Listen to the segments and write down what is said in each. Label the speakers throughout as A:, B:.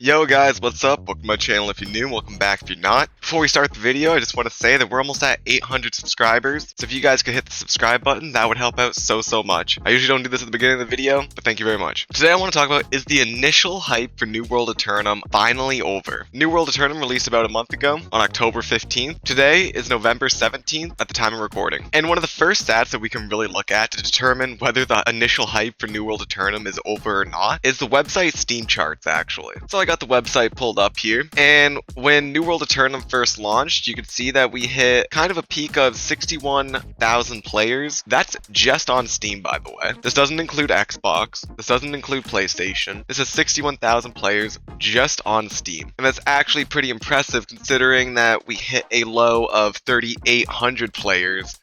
A: Yo guys, what's up? Welcome to my channel if you're new, welcome back if you're not. Before we start the video, I just want to say that we're almost at 800 subscribers, so if you guys could hit the subscribe button, that would help out so much. I usually don't do this at the beginning of the video, but thank you very much. Today I want to talk about, is the initial hype for New World Aeternum finally over? New World Aeternum released about a month ago, on October 15th. Today is November 17th at the time of recording. And one of the first stats that we can really look at to determine whether the initial hype for New World Aeternum is over or not is the website Steam charts, actually. So I got the website pulled up here, and when New World Aeternum first launched, you could see that we hit kind of a peak of 61,000 players. That's just on Steam, by the way. This doesn't include Xbox. This doesn't include PlayStation. This is 61,000 players just on Steam. And that's actually pretty impressive considering that we hit a low of 3,800 players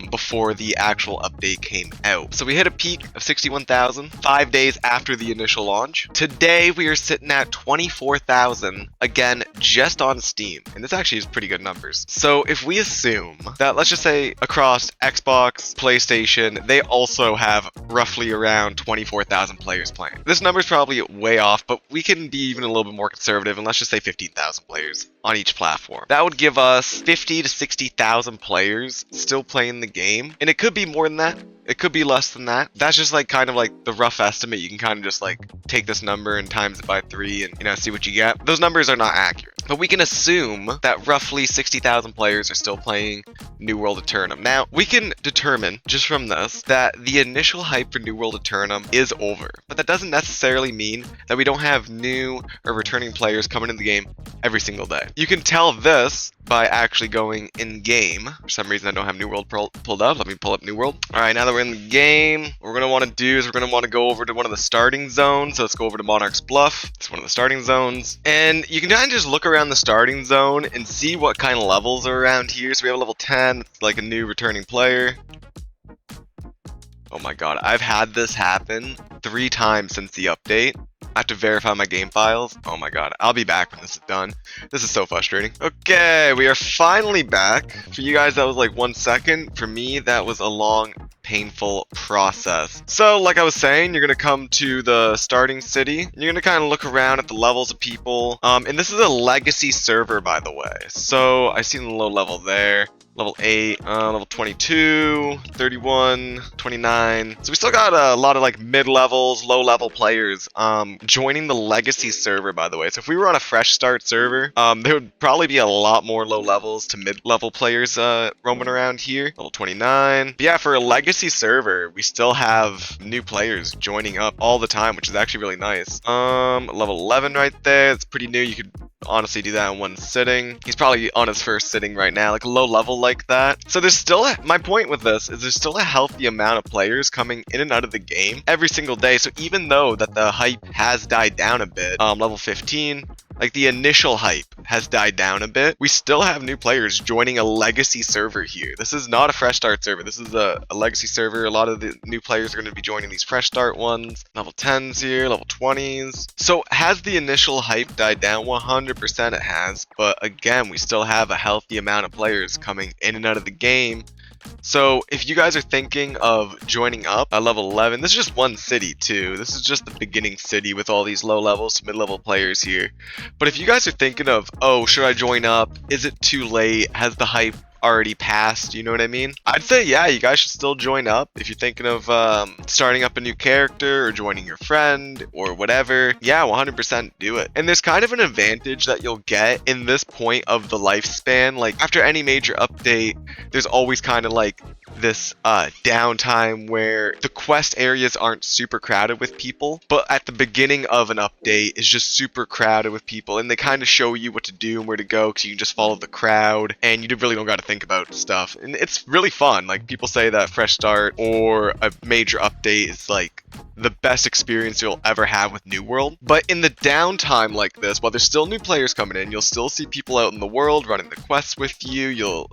A: before the actual update came out. So we hit a peak of 61,000 5 days after the initial launch. Today we are sitting at 24,000 again just on Steam, and this actually is pretty good numbers. So if we assume that, let's just say across Xbox, PlayStation, they also have roughly around 24,000 players playing. This number is probably way off, but we can be even a little bit more conservative and let's just say 15,000 players on each platform. That would give us 50 to 60,000 players still playing the game, and it could be more than that. It could be less than that. That's just like kind of like the rough estimate. You can kind of just like take this number and times it by 3 and see what you get. Those numbers are not accurate, but we can assume that roughly 60,000 players are still playing New World Aeternum. Now, we can determine just from this that the initial hype for New World Aeternum is over, but that doesn't necessarily mean that we don't have new or returning players coming in the game every single day. You can tell this by actually going in game. For some reason I don't have New World pulled up. Let me pull up New World. Alright, now that we're in the game, what we're going to want to do is we're going to want to go over to one of the starting zones. So let's go over to Monarch's Bluff. It's one of the starting zones. And you can kind of just look around the starting zone and see what kind of levels are around here. So we have a level 10, it's like a new returning player. Oh my god, I've had this happen 3 times since the update. I have to verify my game files. Oh my god, I'll be back when this is done. This is so frustrating. Okay, we are finally back. For you guys, that was like 1 second. For me, that was a long, painful process. So, like I was saying, you're gonna come to the starting city. And you're gonna kind of look around at the levels of people. And this is a legacy server, by the way. So, I see the low level there. Level 8, level 22, 31, 29. So we still got a lot of like mid-levels, low-level players joining the legacy server, by the way. So if we were on a fresh start server, there would probably be a lot more low levels to mid-level players roaming around here. Level 29. But yeah, for a legacy server, we still have new players joining up all the time, which is actually really nice. Level 11 right there. It's pretty new. You could honestly do that in 1 sitting. He's probably on his first sitting right now, like a low level like that. So there's still my point with this is there's still a healthy amount of players coming in and out of the game every single day. So even though that the hype has died down a bit, level 15, like the initial hype has died down a bit, we still have new players joining a legacy server here. This is not a fresh start server. This is a legacy server. A lot of the new players are going to be joining these fresh start ones. Level 10s here, level 20s. So has the initial hype died down? 100% it has. But again, we still have a healthy amount of players coming in and out of the game. So if you guys are thinking of joining up at level 11, this is just 1 city too. This is just the beginning city with all these low levels to mid-level players here. But if you guys are thinking of, oh, should I join up? Is it too late? Has the hype already passed? You know what I mean? I'd say, yeah, you guys should still join up if you're thinking of starting up a new character or joining your friend or whatever. Yeah, 100% do it. And there's kind of an advantage that you'll get in this point of the lifespan. Like after any major update, there's always kind of like this downtime where the quest areas aren't super crowded with people, but at the beginning of an update is just super crowded with people, and they kind of show you what to do and where to go because you can just follow the crowd and you really don't got to think about stuff, and it's really fun. Like people say that fresh start or a major update is like the best experience you'll ever have with New World. But in the downtime like this, while there's still new players coming in, you'll still see people out in the world running the quests with you. You'll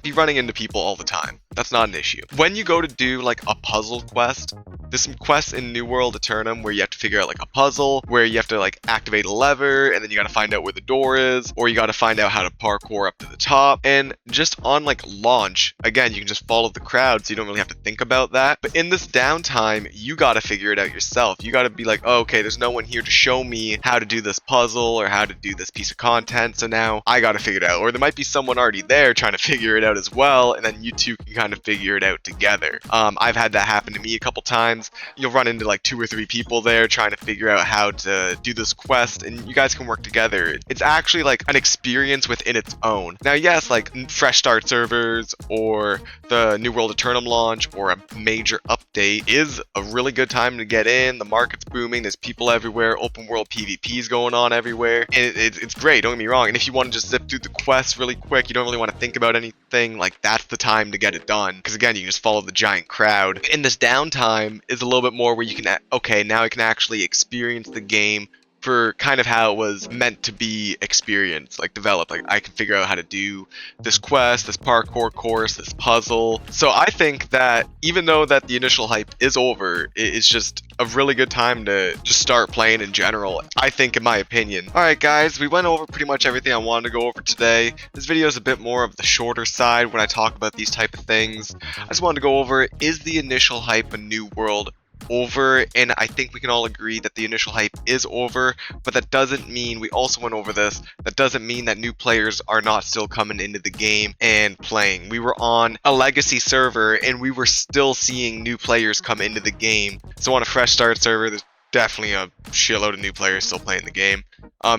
A: be running into people all the time. That's not an issue. When you go to do like a puzzle quest, there's some quests in New World Aeternum where you have to figure out like a puzzle, where you have to like activate a lever, and then you got to find out where the door is, or you got to find out how to parkour up to the top. And just on like launch, again, you can just follow the crowd, so you don't really have to think about that. But in this downtime, you gotta figure it out yourself. You gotta be like, oh, okay, there's no one here to show me how to do this puzzle or how to do this piece of content, so now I gotta figure it out. Or there might be someone already there trying to figure it out as well, and then you two can kind of figure it out together. I've had that happen to me a couple times. You'll run into like 2 or 3 people there trying to figure out how to do this quest, and you guys can work together. It's actually like an experience within its own. Now, yes, like fresh start servers or the New World Aeternum launch or a major update is a really good time to get in. The market's booming. There's people everywhere. Open world PvPs going on everywhere. And it's great. Don't get me wrong. And if you want to just zip through the quests really quick, you don't really want to think about anything, like that's the time to get it done. Because again, you can just follow the giant crowd. And this downtime is a little bit more where you can, okay, now I can actually experience the game for kind of how it was meant to be experienced, like developed. Like I can figure out how to do this quest, this parkour course, this puzzle. So I think that even though that the initial hype is over, it's just a really good time to just start playing in general, I think, in my opinion. Alright guys, we went over pretty much everything I wanted to go over today. This video is a bit more of the shorter side when I talk about these type of things. I just wanted to go over, is the initial hype a New World over? And I think we can all agree that the initial hype is over, but that doesn't mean, we also went over this, that doesn't mean that new players are not still coming into the game and playing. We were on a legacy server and we were still seeing new players come into the game. So on a fresh start server, there's definitely a shitload of new players still playing the game.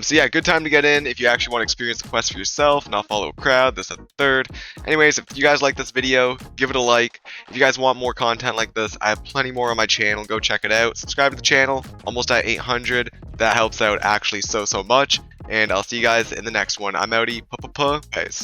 A: So yeah, good time to get in if you actually want to experience the quest for yourself, not follow a crowd. This is the third. Anyways, if you guys like this video, give it a like. If you guys want more content like this, I have plenty more on my channel. Go check it out. Subscribe to the channel. Almost at 800. That helps out actually so much. And I'll see you guys in the next one. I'm outie. Peace.